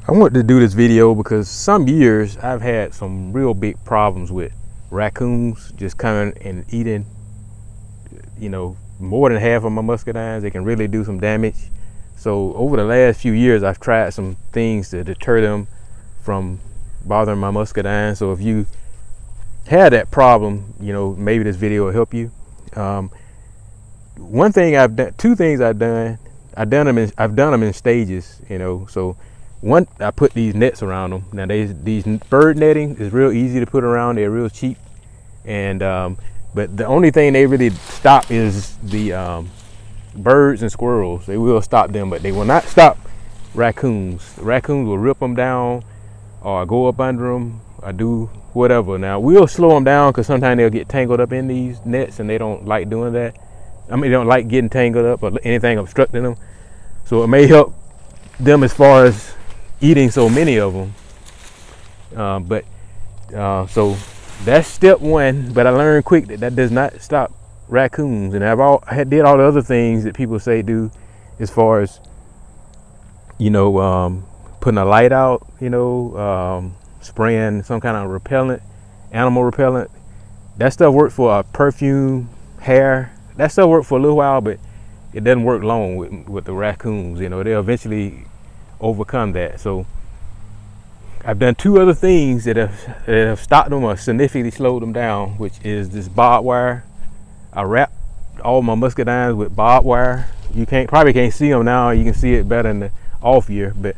I want to do this video because some years I've had some real big problems with raccoons just coming and eating, more than half of my muscadines. They can really do some damage. So over the last few years, I've tried some things to deter them from bothering my muscadines. So if you had that problem, maybe this video will help you. One thing I've done, two things I've done them in stages, so one, I put these nets around them. Now these bird netting is real easy to put around. They're real cheap, and but the only thing they really stop is the birds and squirrels. They will stop them, but they will not stop raccoons. The raccoons will rip them down or go up under them or do whatever. Now we'll slow them down because sometimes they'll get tangled up in these nets and they don't like doing that. I mean, they don't like getting tangled up or anything obstructing them. So it may help them as far as eating so many of them. So that's step one. But I learned quick that does not stop raccoons. And I did all the other things that people say do, as far as putting a light out, spraying some kind of repellent, animal repellent. That stuff worked for perfume, hair. That stuff worked for a little while, but it doesn't work long with the raccoons. They'll eventually overcome that. So I've done two other things that have stopped them or significantly slowed them down, which is this barbed wire. I wrapped all my muscadines with barbed wire. You probably can't see them now. You can see it better in the off year, but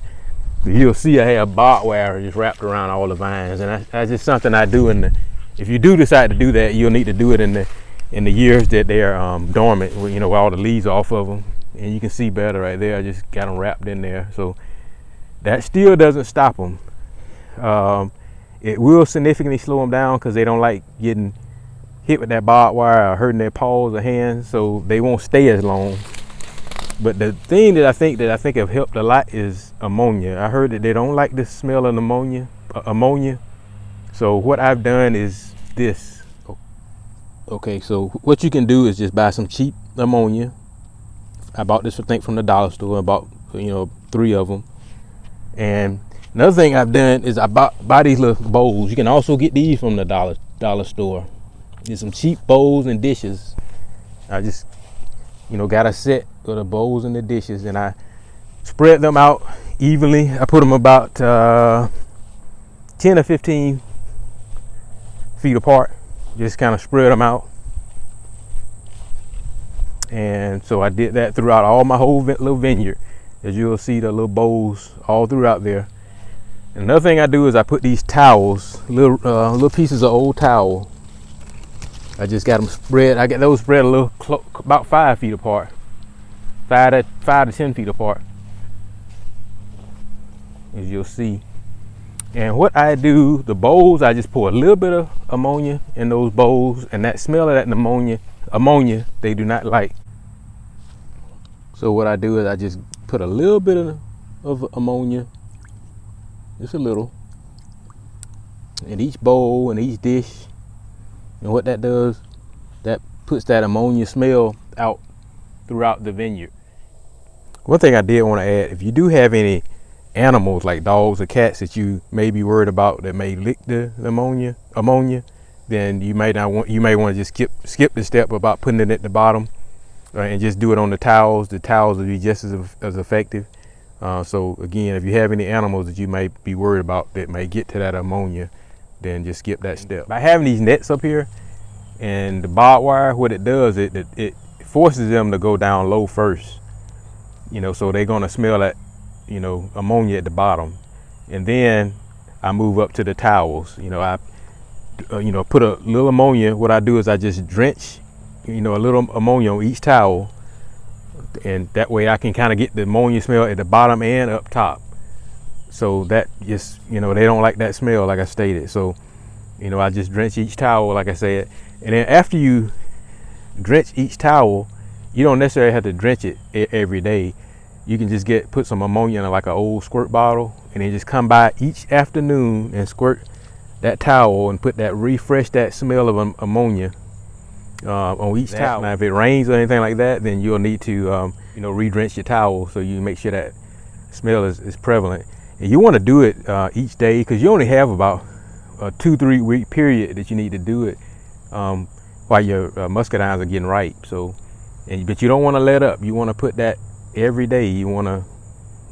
you'll see I have barbed wire just wrapped around all the vines, and that's just something I do. If you do decide to do that, you'll need to do it in the years that they're dormant, where all the leaves are off of them, and you can see better right there. I just got them wrapped in there. So that still doesn't stop them. It will significantly slow them down because they don't like getting hit with that barbed wire or hurting their paws or hands, so they won't stay as long. But the thing that I think have helped a lot is ammonia. I heard that they don't like the smell of ammonia. So what I've done is this. Okay, so what you can do is just buy some cheap ammonia. I bought this, I think, from the dollar store. I bought 3 of them. And another thing I've done is I buy these little bowls. You can also get these from the dollar store. There's some cheap bowls and dishes. I just got a set of the bowls and the dishes, and I spread them out evenly. I put them about 10 or 15 feet apart. Just kind of spread them out. And so I did that throughout all my whole little vineyard. As you'll see, the little bowls all throughout there. And another thing I do is I put these towels, little pieces of old towel. I just got them spread. I get those spread a little about 5 feet apart, 5 to 10 feet apart, as you'll see. And what I do, the bowls, I just pour a little bit of ammonia in those bowls, and that smell of that ammonia they do not like. So what I do is I just put a little bit of ammonia, just a little, in each bowl and each dish. And what that does, that puts that ammonia smell out throughout the vineyard. One thing I did want to add, if you do have any animals like dogs or cats that you may be worried about that may lick the ammonia, then you may want to just skip the step about putting it at the bottom, and just do it on the towels. The towels will be just as effective. So again, if you have any animals that you may be worried about that may get to that ammonia, then just skip that step. By having these nets up here and the barbed wire, what it does, it forces them to go down low first. So they're gonna smell that ammonia at the bottom, and then I move up to the towels. I put a little ammonia. What I do is I just drench a little ammonia on each towel, and that way I can kind of get the ammonia smell at the bottom and up top. So that just they don't like that smell, like I stated. So I just drench each towel, like I said. And then after you drench each towel, you don't necessarily have to drench it every day. You can just put some ammonia in like an old squirt bottle, and then just come by each afternoon and squirt that towel and refresh that smell of ammonia on each towel. Now if it rains or anything like that, then you'll need to re-drench your towel, so you make sure that smell is prevalent. And you want to do it each day, because you only have about a 2-3 week period that you need to do it while your muscadines are getting ripe. So, but you don't want to let up. You want to put that every day. You want to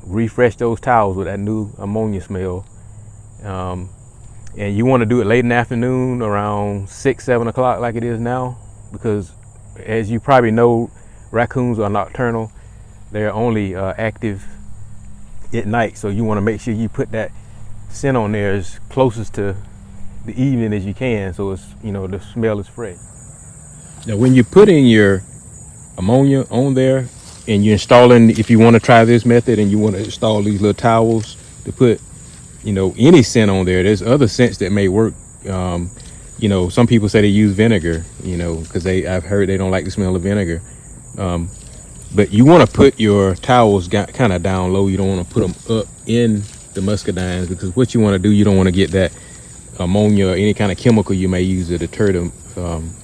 refresh those towels with that new ammonia smell. And you want to do it late in the afternoon, around 6-7 o'clock like it is now, because as you probably know, raccoons are nocturnal. They're only active at night, so you want to make sure you put that scent on there as closest to the evening as you can, so it's, you know, the smell is fresh. Now when you put in your ammonia on there and you're installing, if you want to try this method and you want to install these little towels to put, you know, any scent on there, there's other scents that may work. You know, some people say they use vinegar, you know, because I've heard they don't like the smell of vinegar. But you want to put your towels kind of down low. You don't want to put them up in the muscadines, because what you want to do, you don't want to get that ammonia or any kind of chemical you may use to deter the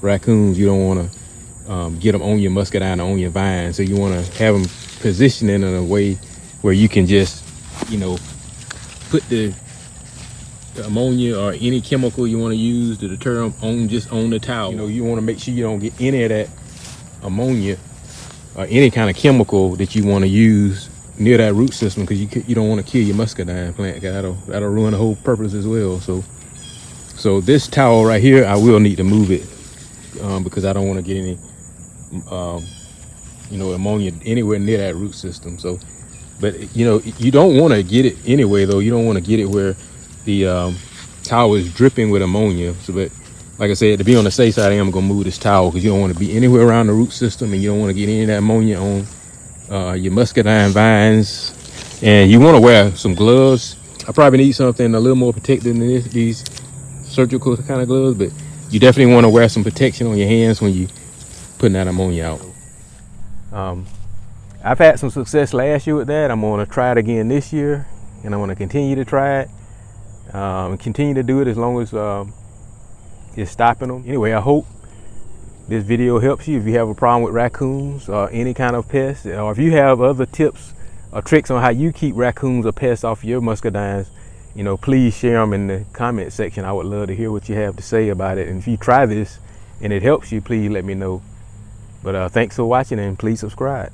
raccoons. You don't want to get them on your muscadine or on your vine. So you want to have them positioned in a way where you can just, you know, put the ammonia or any chemical you want to use to deter them on the towel. You know, you want to make sure you don't get any of that ammonia or any kind of chemical that you want to use near that root system, because you don't want to kill your muscadine plant. That'll ruin the whole purpose as well. So this towel right here, I will need to move it because I don't want to get any you know, ammonia anywhere near that root system. So, but you know, you don't want to get it anyway though. You don't want to get it where the towel is dripping with ammonia. So, but like I said, to be on the safe side, I am gonna move this towel, because you don't want to be anywhere around the root system, and you don't want to get any of that ammonia on your muscadine vines. And you want to wear some gloves. I probably need something a little more protective than these surgical kind of gloves, but you definitely want to wear some protection on your hands when you putting that ammonia out. I've had some success last year with that. I'm going to try it again this year, and I'm going to continue to try it and continue to do it as long as it's stopping them. Anyway, I hope this video helps you. If you have a problem with raccoons or any kind of pest, or if you have other tips or tricks on how you keep raccoons or pests off your muscadines, you know, please share them in the comment section. I would love to hear what you have to say about it. And if you try this and it helps you, please let me know. But thanks for watching, and please subscribe.